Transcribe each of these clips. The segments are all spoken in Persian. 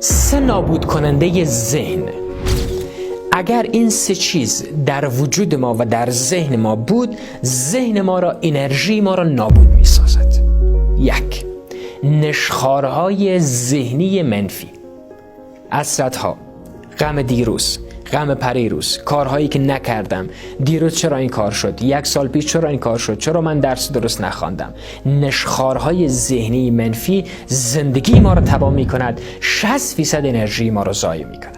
سه نابود کننده ذهن. اگر این سه چیز در وجود ما و در ذهن ما بود، ذهن ما را، انرژی ما را نابود می سازد. 1. نشخوارهای ذهنی منفی، حسرت‌ها، غم دیروز، غم پریروز، کارهایی که نکردم، دیروز چرا این کار شد، 1 سال پیش چرا این کار شد، چرا من درس درست نخواندم. نشخوارهای ذهنی منفی زندگی ما را تباه می کند، 60% انرژی ما را ضایع می کند.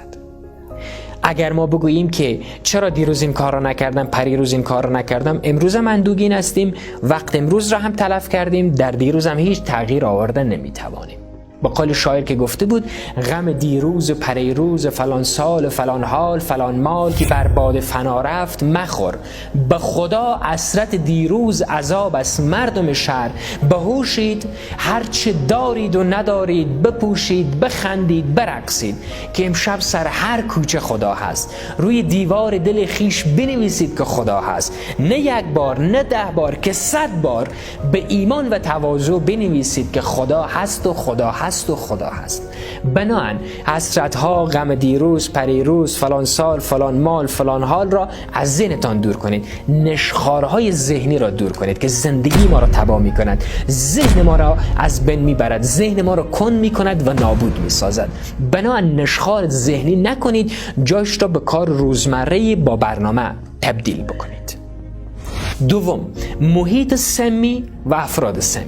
اگر ما بگوییم که چرا دیروز این کار را نکردم، پریروز این کار را نکردم، امروز هم اندوهگین هستیم، وقت امروز را هم تلف کردیم، در دیروز هم هیچ تغییر آوردن نمیتوانیم. با قول شاعر که گفته بود غم دیروز و پریروز، فلان سال و فلان حال، فلان مال که بر باد فنا رفت مخور. به خدا حسرت دیروز عذاب است مردم شهر. بهوشید هرچه دارید و ندارید، بپوشید، بخندید، برقصید که امشب سر هر کوچه خدا هست. روی دیوار دل خیش بنویسید که خدا هست. نه 1 بار، نه 10 بار، که 100 بار به ایمان و تواضع بنویسید که خدا هست و خدا هست و خدا هست. بناهن حسرت‌ها، غم دیروز، پریروز، فلان سال، فلان مال، فلان حال را از ذهنتان دور کنید. نشخوارهای ذهنی را دور کنید که زندگی ما را تباه می کند، ذهن ما را از بین می برد، ذهن ما را کند می کند و نابود می سازد. بناهن نشخوار ذهنی نکنید، جایش را به کار روزمره با برنامه تبدیل بکنید. 2. محیط سمی و افراد سمی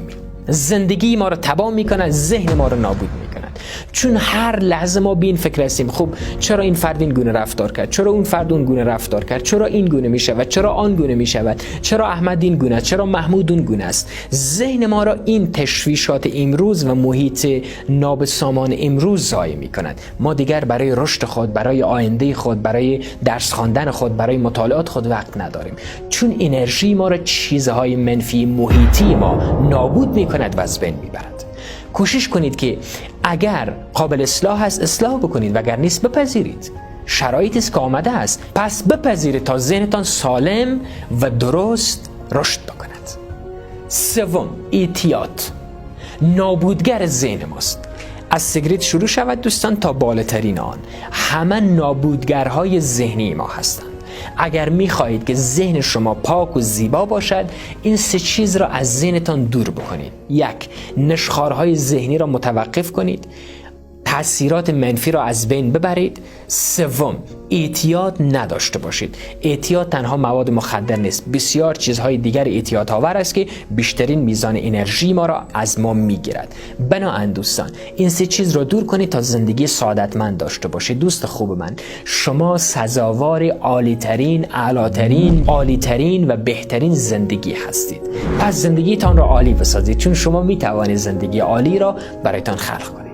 زندگی ما را تباه میکنه، ذهن ما را نابود میکنه. چون هر لحظه ما به این فکر هستیم خب چرا این فرد این گونه رفتار کرد، چرا اون فرد اون گونه رفتار کرد، چرا این گونه میشود، چرا آن گونه میشود، چرا احمد این گونه است، چرا محمود اون گونه است. ذهن ما را این تشویشات امروز و محیط نابسامان امروز ضایع میکند. ما دیگر برای رشد خود، برای آینده خود، برای درس خواندن خود، برای مطالعات خود وقت نداریم، چون انرژی ما را چیزهای منفی محیطی ما نابود میکند و از بین میبرد. کوشش کنید که اگر قابل اصلاح است اصلاح بکنید و اگر نیست بپذیرید. شرایطی است که آمده است، پس بپذیرید تا ذهنتان سالم و درست رشد بکند. 3. اعتیاد نابودگر ذهن ماست. از سیگارت شروع شود دوستان تا بالاترین آن، همه نابودگرهای ذهنی ما هستند. اگر می‌خواهید که ذهن شما پاک و زیبا باشد، این 3 چیز را از ذهنتان دور بکنید. 1. نشخوارهای ذهنی را متوقف کنید، تأثیرات منفی را از بین ببرید. 3. اعتیاد نداشته باشید. اعتیاد تنها مواد مخدر نیست، بسیار چیزهای دیگر اعتیاد آور است که بیشترین میزان انرژی ما را از ما میگیرد. بنابراین دوستان این 3 چیز را دور کنید تا زندگی سعادتمند داشته باشید. دوست خوب من، شما سزاوار عالی‌ترین، اعلی‌ترین، عالی‌ترین و بهترین زندگی هستید. پس زندگیتان را عالی بسازید، چون شما میتوانید زندگی عالی را برایتان خلق کنید.